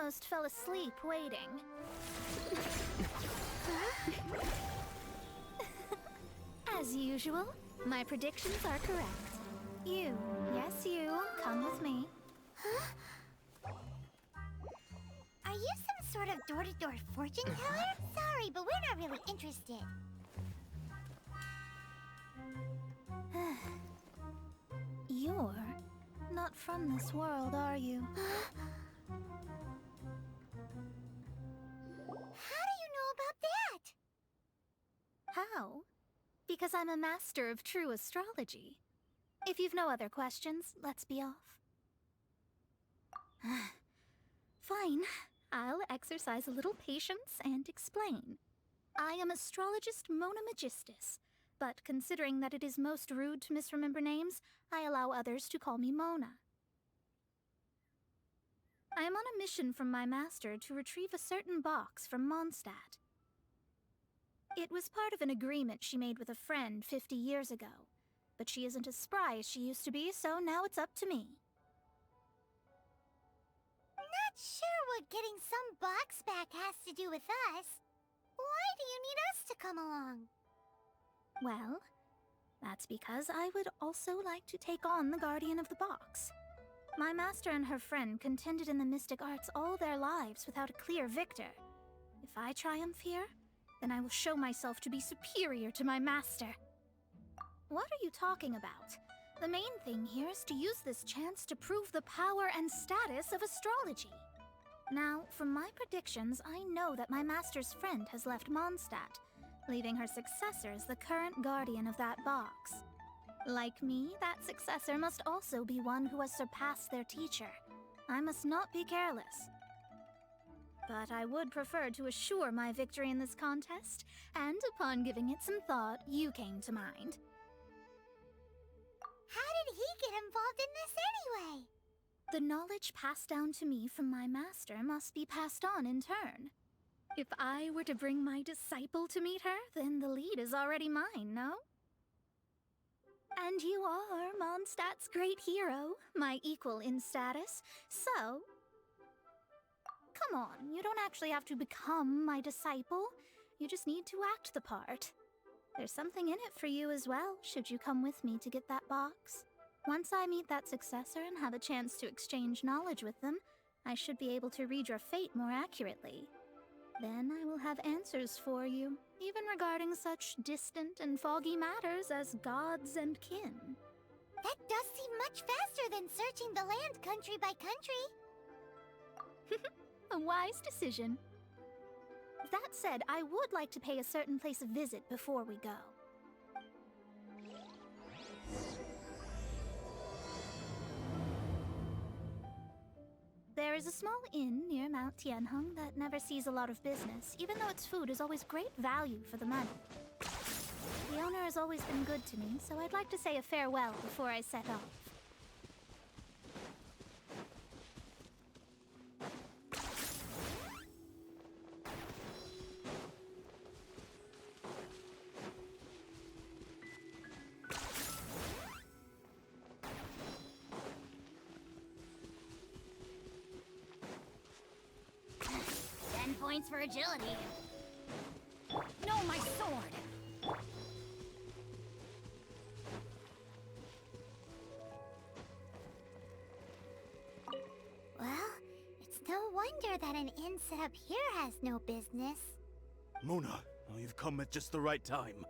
almost fell asleep waiting. As usual, my predictions are correct. You, yes you, come with me. Are you some sort of door-to-door fortune teller? Sorry, but we're not really interested. You're not from this world, are you? How do you know about that? How? Because I'm a master of true astrology. If you've no other questions, let's be off. Fine. I'll exercise a little patience and explain. I am astrologist Mona Magistus, but considering that it is most rude to misremember names, I allow others to call me Mona. I am on a mission from my master to retrieve a certain box from Mondstadt. It was part of an agreement she made with a friend 50 years ago, but she isn't as spry as she used to be, so now it's up to me. Not sure what getting some box back has to do with us. Why do you need us to come along? Well, that's because I would also like to take on the Guardian of the Box. My master and her friend contended in the mystic arts all their lives without a clear victor. If I triumph here, then I will show myself to be superior to my master. What are you talking about? The main thing here is to use this chance to prove the power and status of astrology. Now, from my predictions, I know that my master's friend has left Mondstadt, leaving her successor as the current guardian of that box. Like me, that successor must also be one who has surpassed their teacher. I must not be careless. But I would prefer to assure my victory in this contest, and upon giving it some thought, you came to mind. How did he get involved in this anyway? The knowledge passed down to me from my master must be passed on in turn. If I were to bring my disciple to meet her, then the lead is already mine, no? And you are Mondstadt's great hero, my equal in status, so... Come on, you don't actually have to become my disciple. You just need to act the part. There's something in it for you as well, should you come with me to get that box. Once I meet that successor and have a chance to exchange knowledge with them, I should be able to read your fate more accurately. Then I will have answers for you, even regarding such distant and foggy matters as gods and kin. That does seem much faster than searching the land country by country. A wise decision. That said, I would like to pay a certain place a visit before we go. There is a small inn near Mount Tianheng that never sees a lot of business, even though its food is always great value for the money. The owner has always been good to me, so I'd like to say a farewell before I set off. 10 points for agility. No, my sword! Well, it's no wonder that an inn set up here has no business. Mona, oh, you've come at just the right time.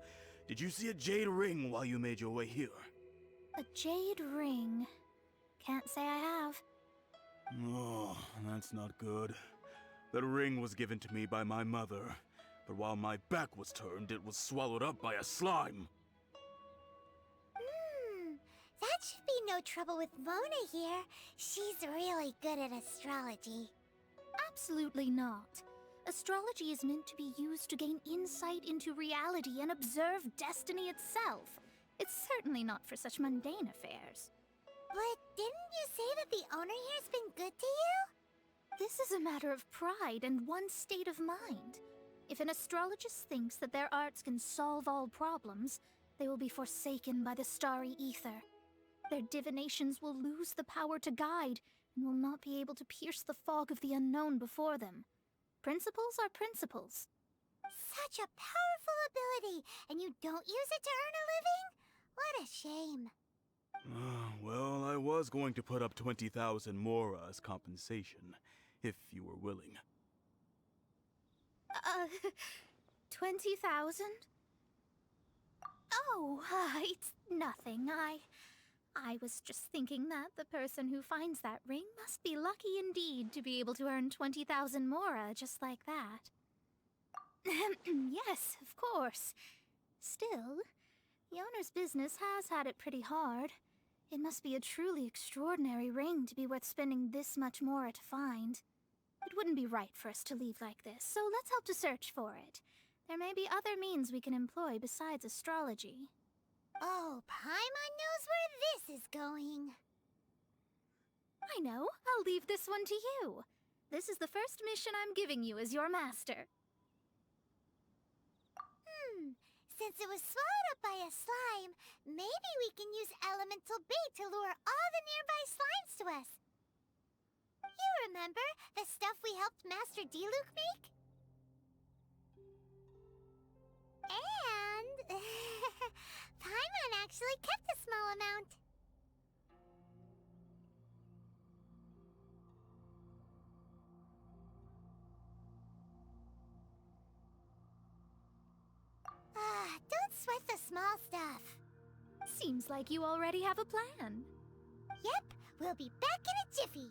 Did you see a jade ring while you made your way here? A jade ring. Can't say I have. Oh, that's not good. That ring was given to me by my mother, but while my back was turned, it was swallowed up by a slime. That should be no trouble with Mona here. She's really good at astrology. Absolutely not. Astrology is meant to be used to gain insight into reality and observe destiny itself. It's certainly not for such mundane affairs. But didn't you say that the owner here's been good to you? This is a matter of pride and one's state of mind. If an astrologist thinks that their arts can solve all problems, they will be forsaken by the starry ether. Their divinations will lose the power to guide, and will not be able to pierce the fog of the unknown before them. Principles are principles. Such a powerful ability, and you don't use it to earn a living? What a shame. Well, I was going to put up 20,000 mora as compensation, if you were willing. 20,000? Oh, it's nothing. I was just thinking that the person who finds that ring must be lucky indeed to be able to earn 20,000 mora just like that. Yes, of course. Still, the owner's business has had it pretty hard. It must be a truly extraordinary ring to be worth spending this much mora to find. It wouldn't be right for us to leave like this, so let's help to search for it. There may be other means we can employ besides astrology. Oh, Paimon knows where this is going. I know. I'll leave this one to you. This is the first mission I'm giving you as your master. Since it was swallowed up by a slime, maybe we can use elemental bait to lure all the nearby slimes to us. You remember the stuff we helped Master Diluc make? And Paimon actually kept a small amount. Don't sweat the small stuff. Seems like you already have a plan. Yep, we'll be back in a jiffy.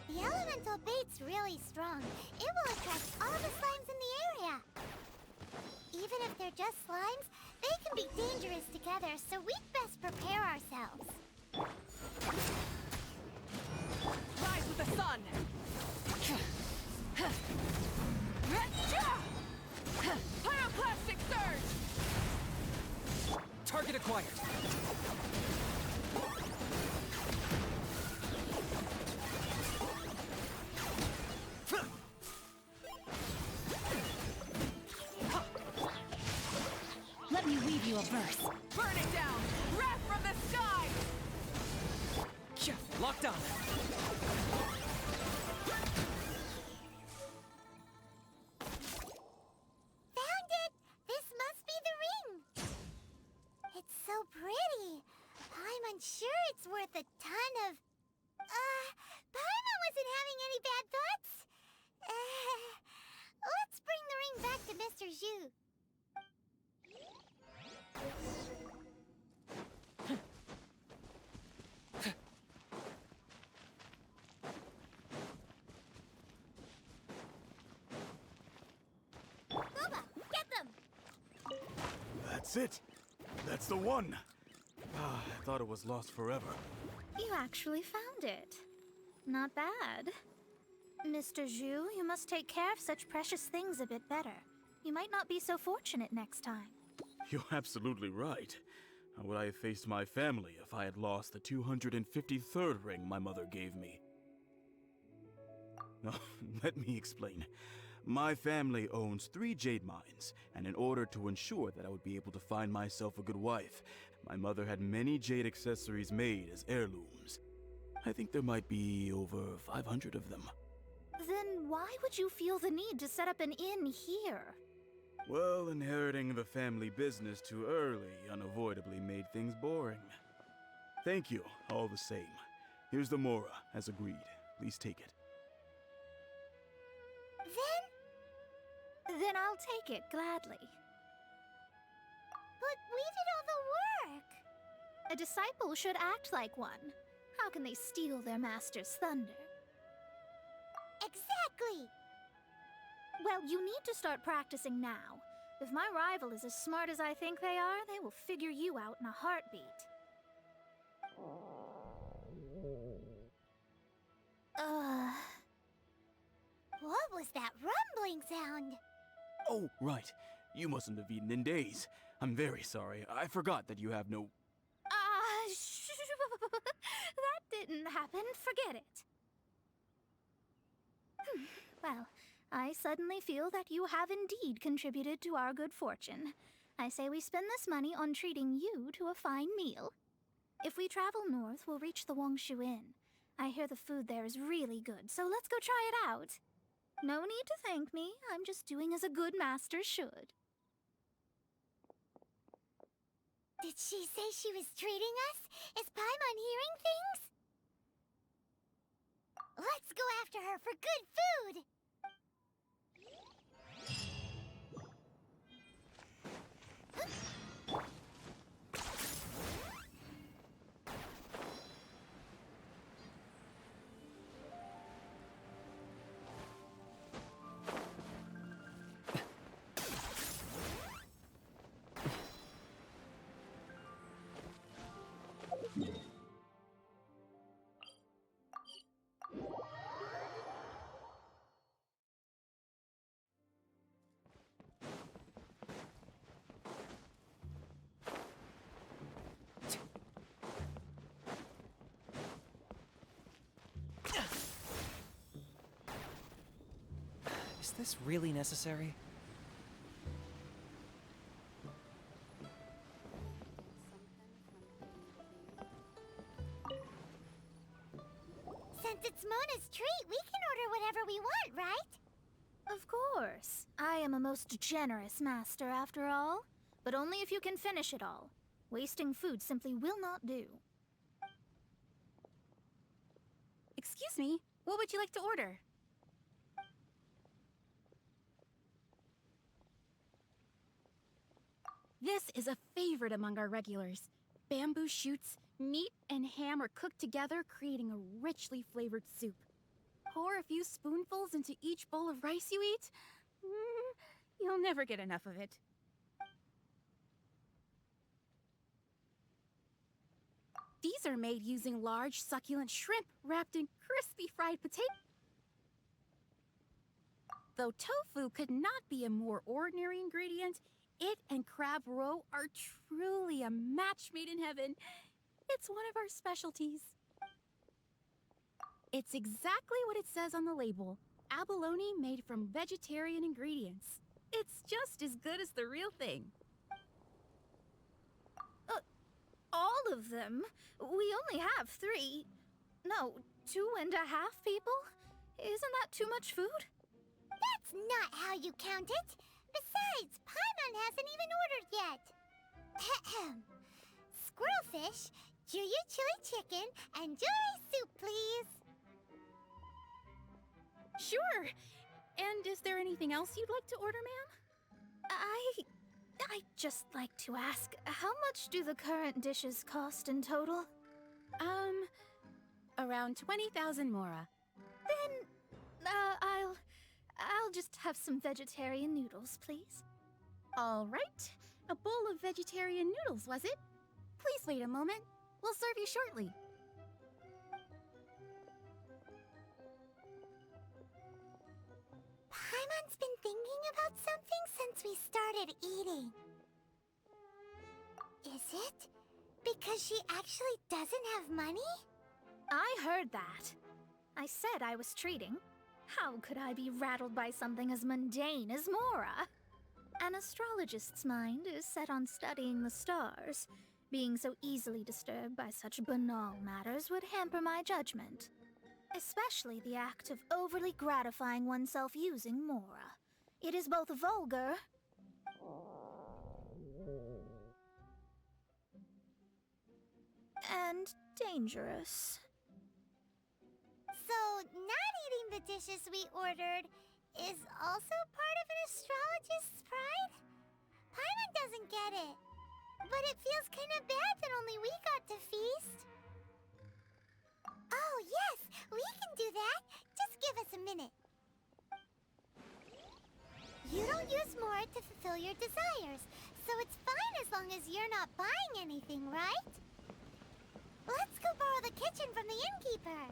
The elemental bait's really strong. It will attract all the slimes in the area. Even if they're just slimes, they can be dangerous together, so we'd best prepare ourselves. Rise with the sun! Pyroclastic surge! Target acquired. Let me weave you a verse. Burn it down! Wrath from the sky! Locked on. Found it! This must be the ring! It's so pretty. I'm unsure it's worth a ton of... Paimon wasn't having any bad thoughts. Let's bring the ring back to Mr. Zhu. Boba, get them! That's it! That's the one! I thought it was lost forever. You actually found it. Not bad. Mr. Zhu, you must take care of such precious things a bit better. You might not be so fortunate next time. You're absolutely right. How would I have faced my family if I had lost the 253rd ring my mother gave me? No, let me explain. My family owns 3 jade mines, and in order to ensure that I would be able to find myself a good wife, my mother had many jade accessories made as heirlooms. I think there might be over 500 of them. Then why would you feel the need to set up an inn here? Well, inheriting the family business too early unavoidably made things boring. Thank you, all the same. Here's the mora, as agreed. Please take it. Then I'll take it gladly. But we did all the work. A disciple should act like one. How can they steal their master's thunder? Exactly. Well, you need to start practicing now. If my rival is as smart as I think they are, they will figure you out in a heartbeat. What was that rumbling sound? Oh, right. You mustn't have eaten in days. I'm very sorry. I forgot that you have no... That didn't happen. Forget it. Well, I suddenly feel that you have indeed contributed to our good fortune. I say we spend this money on treating you to a fine meal. If we travel north, we'll reach the Wongshu Inn. I hear the food there is really good, so let's go try it out. No need to thank me. I'm just doing as a good master should. Did she say she was treating us? Is Paimon hearing things? Let's go after her for good food! Is this really necessary? Since it's Mona's treat, we can order whatever we want, right? Of course. I am a most generous master, after all. But only if you can finish it all. Wasting food simply will not do. Excuse me, what would you like to order? This is a favorite among our regulars. Bamboo shoots, meat, and ham are cooked together, creating a richly flavored soup. Pour a few spoonfuls into each bowl of rice you eat. You'll never get enough of it. These are made using large, succulent shrimp wrapped in crispy fried potato. Though tofu could not be a more ordinary ingredient, it and crab roe are truly a match made in heaven. It's one of our specialties. It's exactly what it says on the label. Abalone made from vegetarian ingredients. It's just as good as the real thing. All of them? We only have 3. No, 2.5 people? Isn't that too much food? That's not how you count it. Besides, Paimon hasn't even ordered yet. Ahem. Squirrelfish, Juyu chili chicken, and jewelry soup, please. Sure. And is there anything else you'd like to order, ma'am? I'd just like to ask, how much do the current dishes cost in total? Around 20,000 mora. Then, I'll just have some vegetarian noodles, please. All right. A bowl of vegetarian noodles, was it? Please wait a moment. We'll serve you shortly. Paimon's been thinking about something since we started eating. Is it because she actually doesn't have money? I heard that. I said I was treating. How could I be rattled by something as mundane as Mora? An astrologist's mind is set on studying the stars. Being so easily disturbed by such banal matters would hamper my judgment. Especially the act of overly gratifying oneself using Mora. It is both vulgar and dangerous. So, not eating the dishes we ordered is also part of an astrologist's pride? Paimon doesn't get it. But it feels kind of bad that only we got to feast. Oh, yes, we can do that. Just give us a minute. You don't use more to fulfill your desires, so it's fine as long as you're not buying anything, right? Let's go borrow the kitchen from the innkeeper.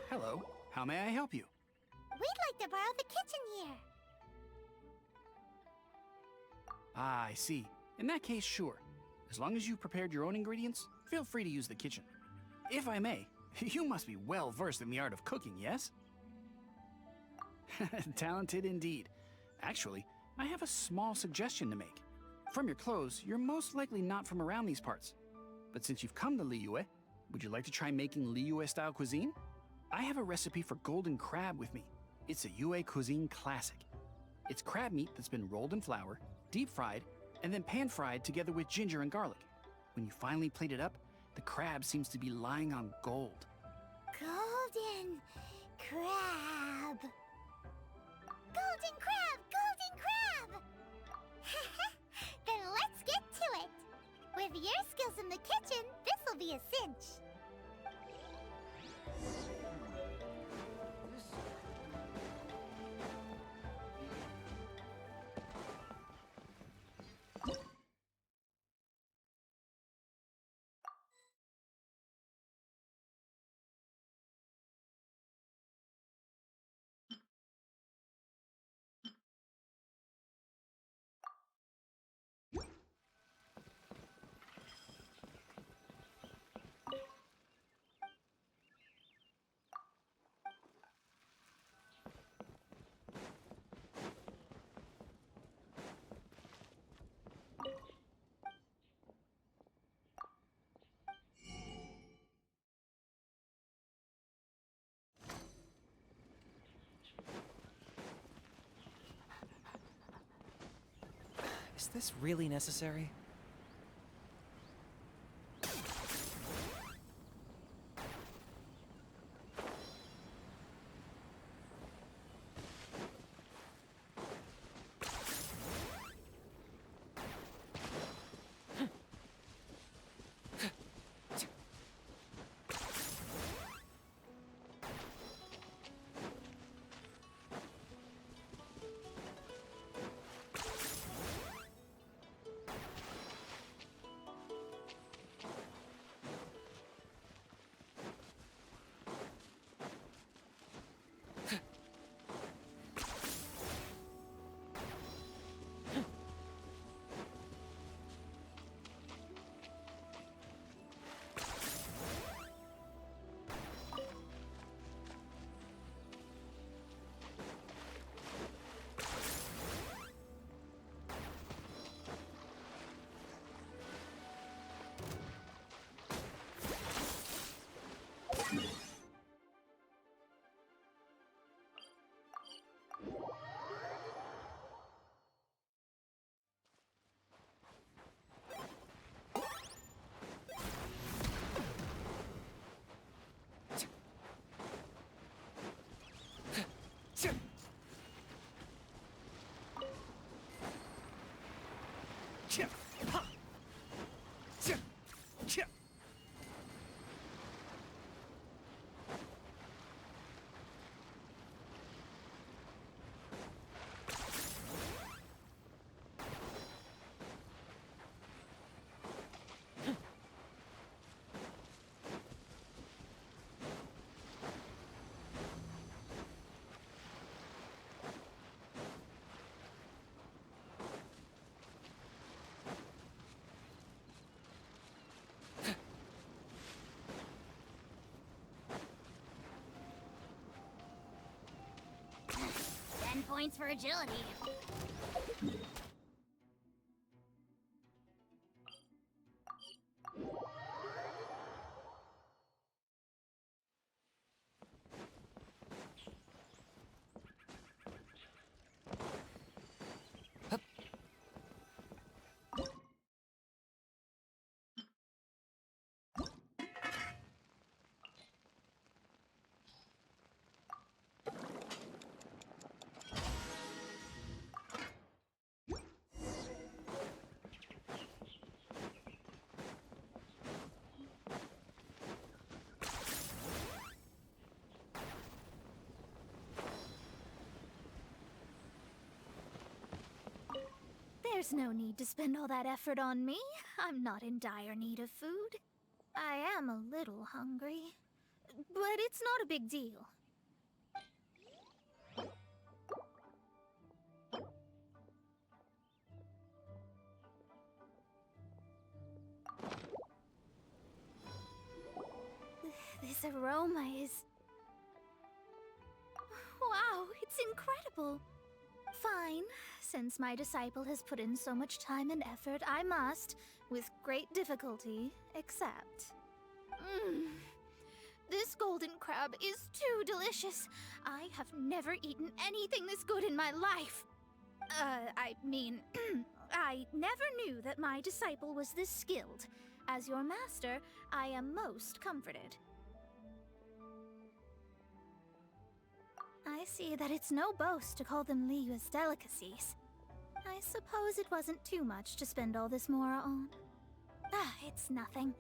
Hello. may I help you? We'd like to borrow the kitchen here. Ah, I see. In that case, sure. As long as you prepared your own ingredients, feel free to use the kitchen. If I may, you must be well versed in the art of cooking, yes? Talented indeed. Actually, I have a small suggestion to make. From your clothes, you're most likely not from around these parts. But since you've come to Liyue, would you like to try making Liyue-style cuisine? I have a recipe for golden crab with me. It's a Yue cuisine classic. It's crab meat that's been rolled in flour, deep fried, and then pan-fried together with ginger and garlic. When you finally plate it up, the crab seems to be lying on gold. Golden crab. Golden crab! Golden crab! Then let's get to it. With your skills in the kitchen, this'll be a cinch. Is this really necessary? Points for agility. There's no need to spend all that effort on me. I'm not in dire need of food. I am a little hungry, but it's not a big deal. aroma is... Wow, it's incredible. Fine. Since my disciple has put in so much time and effort, I must, with great difficulty, accept. This golden crab is too delicious. I have never eaten anything this good in my life. I mean, I never knew that my disciple was this skilled. As your master, I am most comforted. I see that it's no boast to call them Liyue's delicacies. I suppose it wasn't too much to spend all this mora on. It's nothing.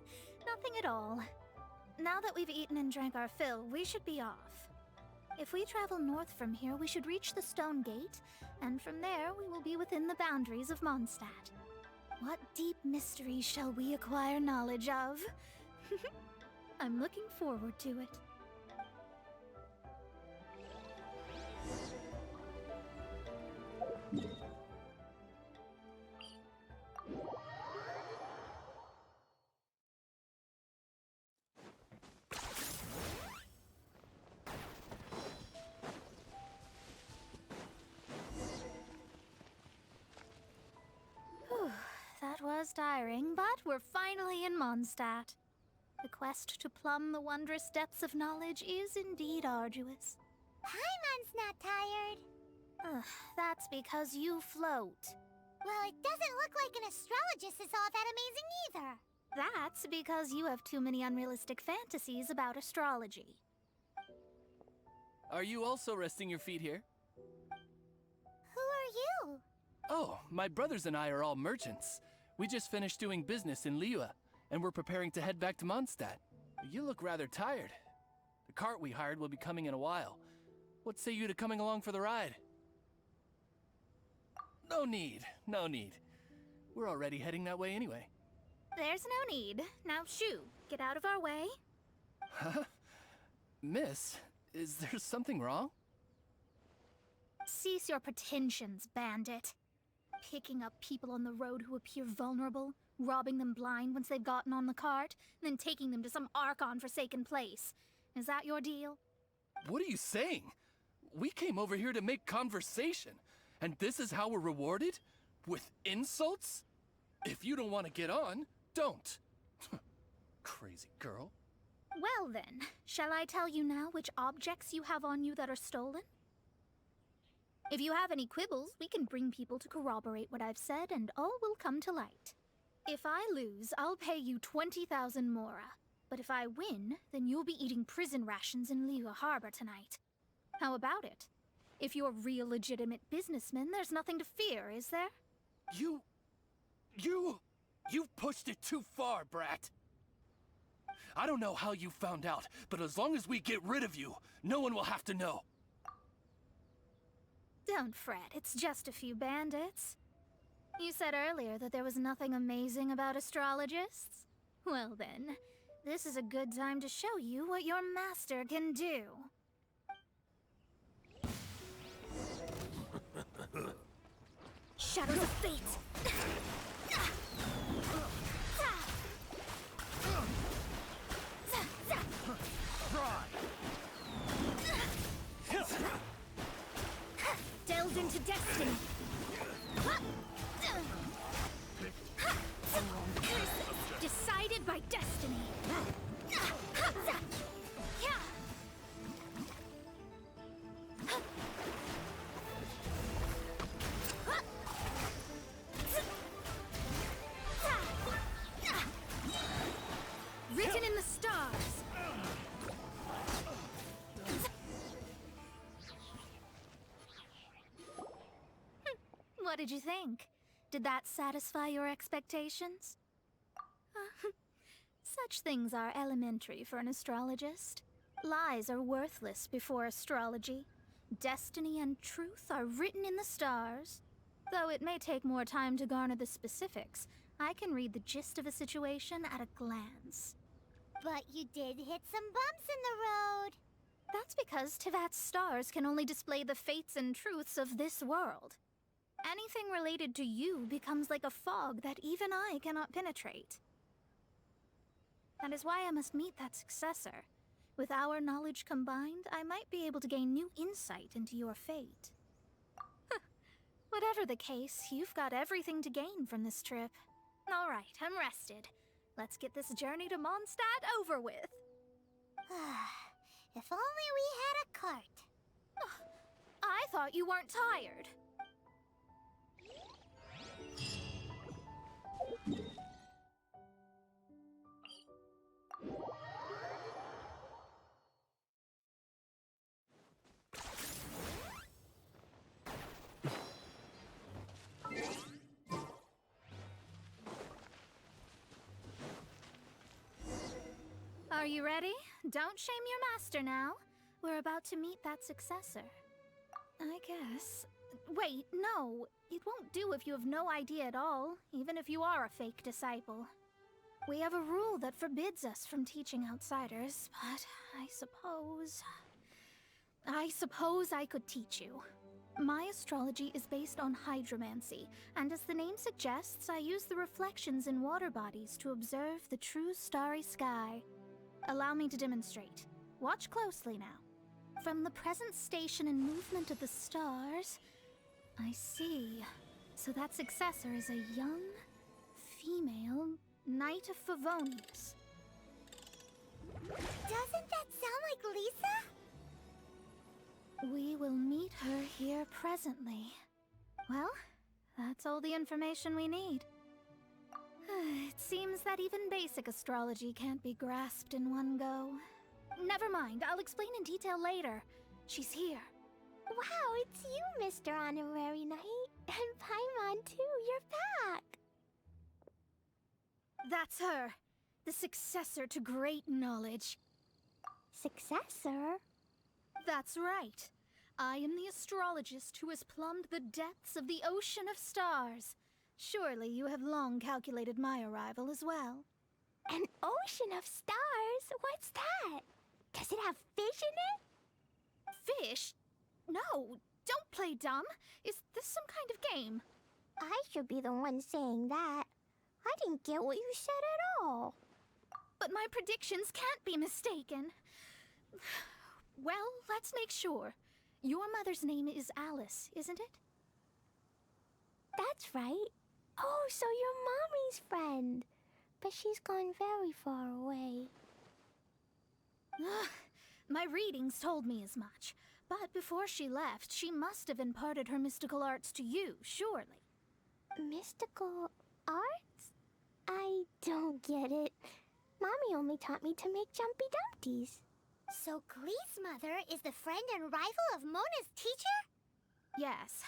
Nothing at all. Now that we've eaten and drank our fill, we should be off. If we travel north from here, we should reach the Stone Gate, and from there we will be within the boundaries of Mondstadt. What deep mysteries shall we acquire knowledge of? I'm looking forward to it. That was tiring, but we're finally in Mondstadt. The quest to plumb the wondrous depths of knowledge is indeed arduous. Paimon's not tired. That's because you float. Well, it doesn't look like an astrologist is all that amazing either. That's because you have too many unrealistic fantasies about astrology. Are you also resting your feet here? Who are you? Oh, my brothers and I are all merchants. We just finished doing business in Liyue, and we're preparing to head back to Mondstadt. You look rather tired. The cart we hired will be coming in a while. What say you to coming along for the ride? No need, no need. We're already heading that way anyway. There's no need. Now shoo, get out of our way. Huh? Miss, is there something wrong? Cease your pretensions, bandit. Picking up people on the road who appear vulnerable, robbing them blind once they've gotten on the cart, and then taking them to some Archon-forsaken place. Is that your deal? What are you saying? We came over here to make conversation, and this is how we're rewarded? With insults? If you don't want to get on, don't. Crazy girl. Well then, shall I tell you now which objects you have on you that are stolen? If you have any quibbles, we can bring people to corroborate what I've said, and all will come to light. If I lose, I'll pay you 20,000 mora. But if I win, then you'll be eating prison rations in Liyue Harbor tonight. How about it? If you're real legitimate businessmen, there's nothing to fear, is there? You've pushed it too far, brat. I don't know how you found out, but as long as we get rid of you, no one will have to know. Don't fret, it's just a few bandits. You said earlier that there was nothing amazing about astrologists? Well then, this is a good time to show you what your master can do. Shadows of Fate! Delved into destiny! Decided by destiny! Written in the stars! What did you think? Did that satisfy your expectations? Such things are elementary for an astrologist. Lies are worthless before astrology. Destiny and truth are written in the stars. Though it may take more time to garner the specifics, I can read the gist of a situation at a glance. But you did hit some bumps in the road. That's because Tivat's stars can only display the fates and truths of this world. Anything related to you becomes like a fog that even I cannot penetrate. That is why I must meet that successor. With our knowledge combined, I might be able to gain new insight into your fate. Whatever the case, you've got everything to gain from this trip. All right, I'm rested. Let's get this journey to Mondstadt over with. If only we had a cart. I thought you weren't tired. Are you ready? Don't shame your master now. We're about to meet that successor. I guess. Wait, no. It won't do if you have no idea at all, even if you are a fake disciple. We have a rule that forbids us from teaching outsiders, but I suppose I could teach you. My astrology is based on hydromancy, and as the name suggests, I use the reflections in water bodies to observe the true starry sky. Allow me to demonstrate. Watch closely now. From the present station and movement of the stars, I see. So that successor is a young, female Knight of Favonius. Doesn't that sound like Lisa? We will meet her here presently. Well, that's all the information we need. It seems that even basic astrology can't be grasped in one go. Never mind, I'll explain in detail later. She's here. Wow, it's you, Mr. Honorary Knight. And Paimon, too, you're back. That's her. The successor to great knowledge. Successor? That's right. I am the astrologist who has plumbed the depths of the ocean of stars. Surely you have long calculated my arrival as well. An ocean of stars? What's that? Does it have fish in it? Fish? No, don't play dumb. Is this some kind of game? I should be the one saying that. I didn't get what you said at all. But my predictions can't be mistaken. Well, let's make sure. Your mother's name is Alice, isn't it? That's right. Oh, so you're Mommy's friend. But she's gone very far away. My readings told me as much. But before she left, she must have imparted her mystical arts to you, surely. Mystical arts? I don't get it. Mommy only taught me to make Jumpy Dumpties. So Glee's mother is the friend and rival of Mona's teacher? Yes.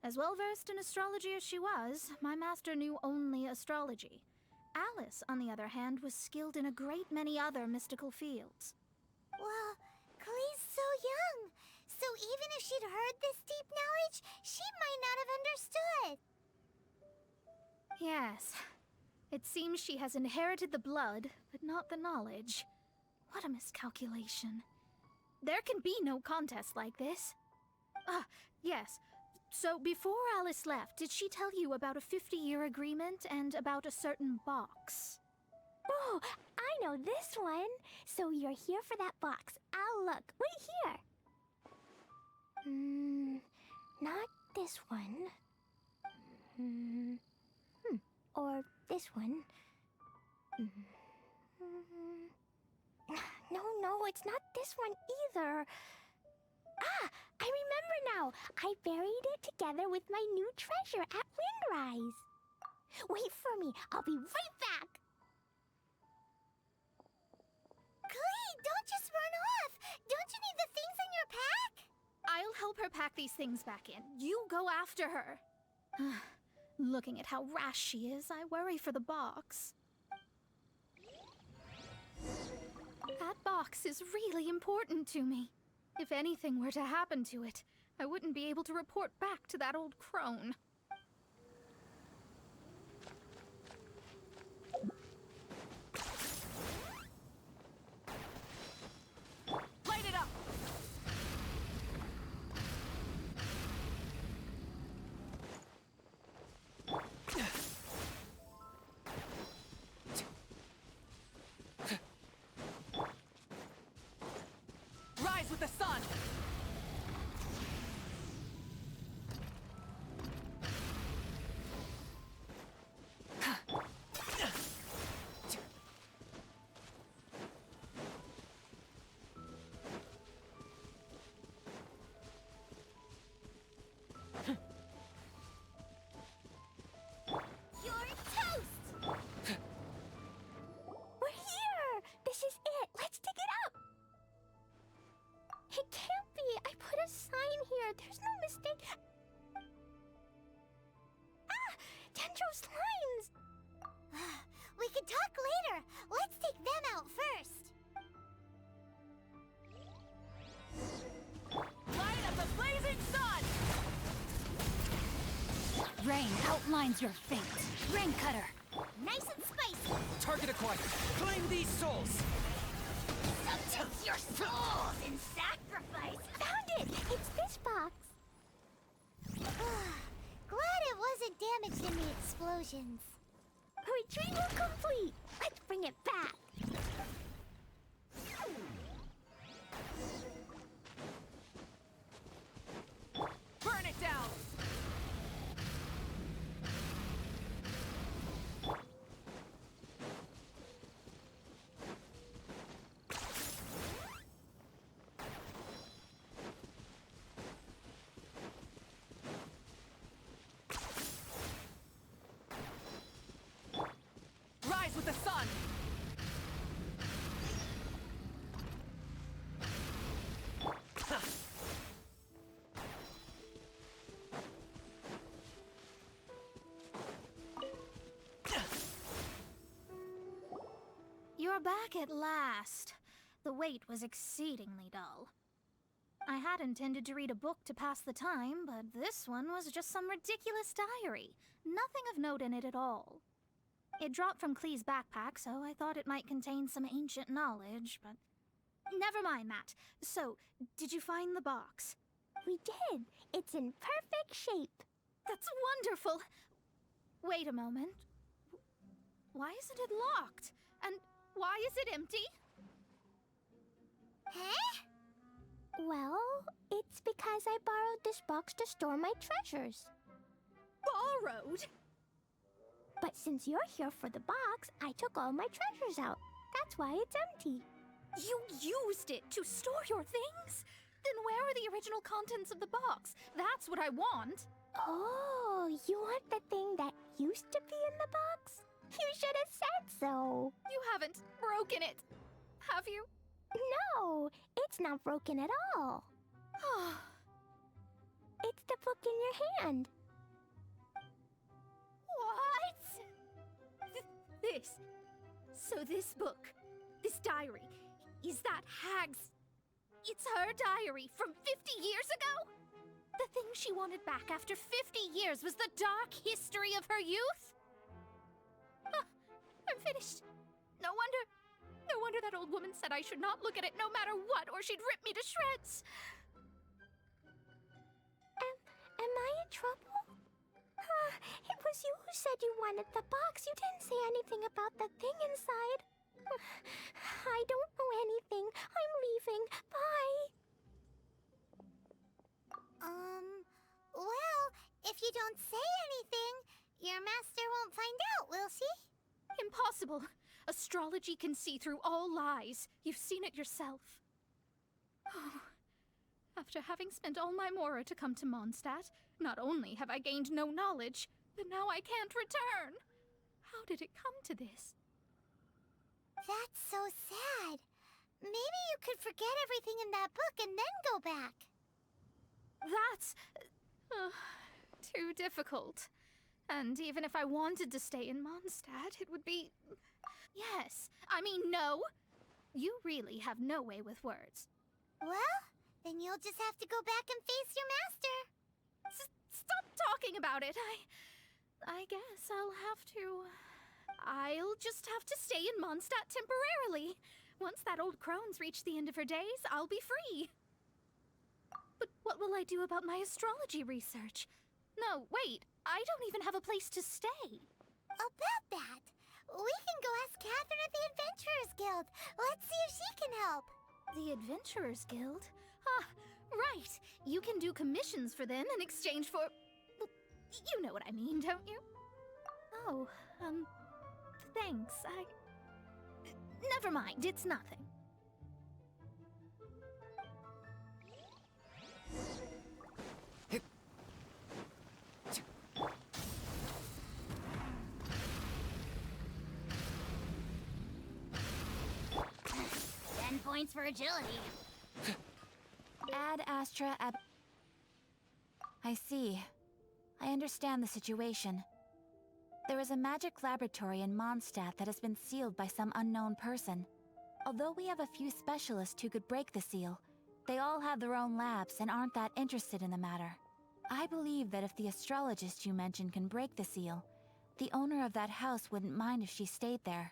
As well-versed in astrology as she was, my master knew only astrology. Alice, on the other hand, was skilled in a great many other mystical fields. Well, Glee's so young. So even if she'd heard this deep knowledge, she might not have understood. Yes. It seems she has inherited the blood, but not the knowledge. What a miscalculation. There can be no contest like this. Ah, yes. So before Alice left, did she tell you about a 50-year agreement and about a certain box? Oh, I know this one. So you're here for that box. I'll look. Wait here. Not this one. Or this one. No, it's not this one either. Ah, I remember now. I buried it together with my new treasure at Windrise. Wait for me. I'll be right back. Glee, don't just run off. Don't you need the things in your pack? I'll help her pack these things back in. You go after her. Looking at how rash she is, I worry for the box. That box is really important to me. If anything were to happen to it, I wouldn't be able to report back to that old crone. Light it up! Dendro slimes! We can talk later. Let's take them out first. Light of the blazing sun! Rain outlines your fate. Rain Cutter. Nice and spicy. Target acquired. Claim these souls. Subject your souls in sacrifice. Found it! It's this box. Glad it wasn't damaged in the explosions. Retrieval complete. Let's bring it back. Burn it down! Rise with the sun! You're back at last. The wait was exceedingly dull. I had intended to read a book to pass the time, but this one was just some ridiculous diary. Nothing of note in it at all. It dropped from Klee's backpack, so I thought it might contain some ancient knowledge, but... Never mind that. So, did you find the box? We did. It's in perfect shape. That's wonderful! Wait a moment. Why isn't it locked? And why is it empty? Huh? Well, it's because I borrowed this box to store my treasures. Borrowed? But since you're here for the box, I took all my treasures out. That's why it's empty. You used it to store your things? Then where are the original contents of the box? That's what I want. Oh, you want the thing that used to be in the box? You should have said so. You haven't broken it, have you? No, it's not broken at all. It's the book in your hand. What? This. So this book, this diary, is that Hag's... It's her diary from 50 years ago? The thing she wanted back after 50 years was the dark history of her youth? Huh, I'm finished. No wonder that old woman said I should not look at it no matter what, or she'd rip me to shreds. Am I in trouble? It was you who said you wanted the box. You didn't say anything about the thing inside. I don't know anything. I'm leaving. Bye. Well, if you don't say anything, your master won't find out, will she? Impossible. Astrology can see through all lies. You've seen it yourself. After having spent all my mora to come to Mondstadt, not only have I gained no knowledge, but now I can't return. How did it come to this? That's so sad. Maybe you could forget everything in that book and then go back. That's... too difficult. And even if I wanted to stay in Mondstadt, it would be... Yes, I mean no. You really have no way with words. Well, then you'll just have to go back and face your master. Stop talking about it. I guess I'll just have to stay in Mondstadt temporarily. Once that old crone's reached the end of her days, I'll be free. But what will I do about my astrology research? No, wait, I don't even have a place to stay. About that, we can go ask Catherine at the Adventurers Guild. Let's see if she can help. The Adventurers Guild? Ah, right. You can do commissions for them in exchange for... Well, you know what I mean, don't you? Oh, thanks. Never mind, it's nothing. 10 points for agility. Ad Astra ab... I see. I understand the situation. There is a magic laboratory in Mondstadt that has been sealed by some unknown person. Although we have a few specialists who could break the seal, they all have their own labs and aren't that interested in the matter. I believe that if the astrologist you mentioned can break the seal, the owner of that house wouldn't mind if she stayed there.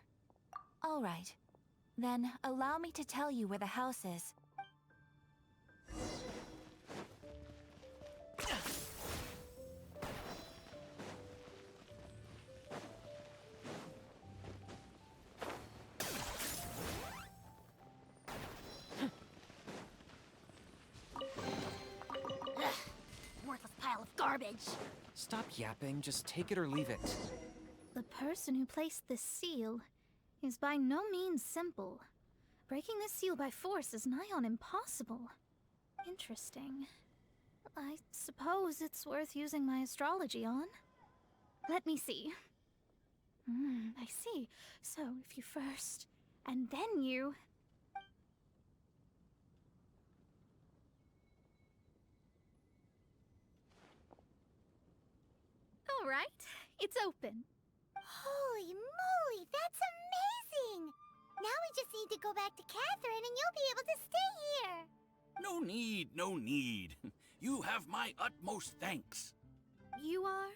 All right. Then, allow me to tell you where the house is. Worthless pile of garbage. Stop yapping, just take it or leave it. The person who placed this seal is by no means simple. Breaking this seal by force is nigh on impossible. Interesting. I suppose it's worth using my astrology on. Let me see. I see. So, if you first, and then you... All right, it's open. Holy moly, that's amazing! Now we just need to go back to Catherine and you'll be able to stay here. No need, no need. You have my utmost thanks. You are?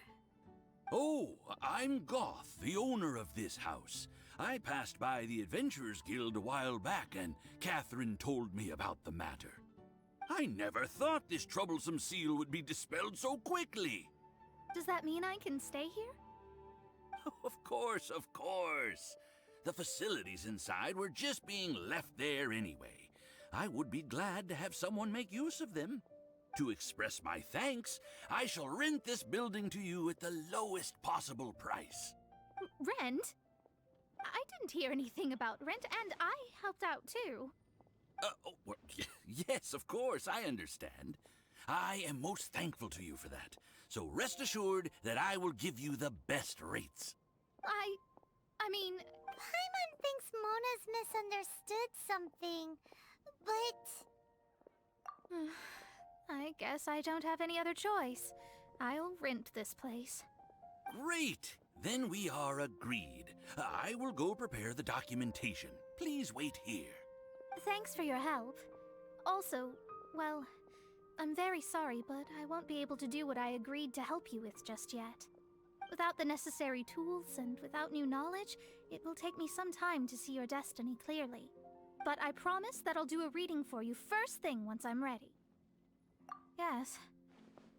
Oh, I'm Goth, the owner of this house. I passed by the Adventurers Guild a while back, and Catherine told me about the matter. I never thought this troublesome seal would be dispelled so quickly. Does that mean I can stay here? Of course, of course. The facilities inside were just being left there anyway. I would be glad to have someone make use of them. To express my thanks, I shall rent this building to you at the lowest possible price. Rent? I didn't hear anything about rent, and I helped out too. Yes, of course, I understand. I am most thankful to you for that. So rest assured that I will give you the best rates. I mean... Paimon thinks Mona's misunderstood something, but... I guess I don't have any other choice. I'll rent this place. Great! Then we are agreed. I will go prepare the documentation. Please wait here. Thanks for your help. Also, well, I'm very sorry, but I won't be able to do what I agreed to help you with just yet. Without the necessary tools and without new knowledge, it will take me some time to see your destiny clearly. But I promise that I'll do a reading for you first thing once I'm ready. Yes,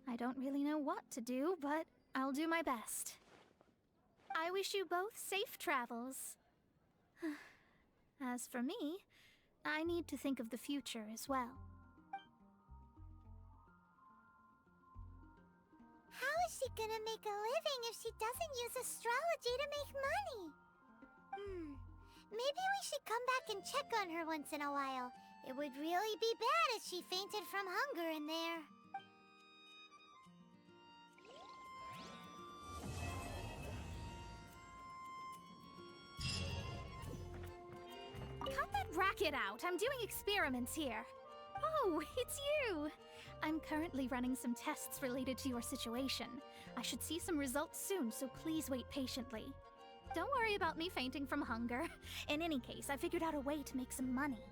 I don't really know what to do, but I'll do my best. I wish you both safe travels. As for me, I need to think of the future as well. How is she gonna make a living if she doesn't use astrology to make money? Maybe we should come back and check on her once in a while. It would really be bad if she fainted from hunger in there. Cut that racket out! I'm doing experiments here. Oh, it's you! I'm currently running some tests related to your situation. I should see some results soon, so please wait patiently. Don't worry about me fainting from hunger. In any case, I figured out a way to make some money.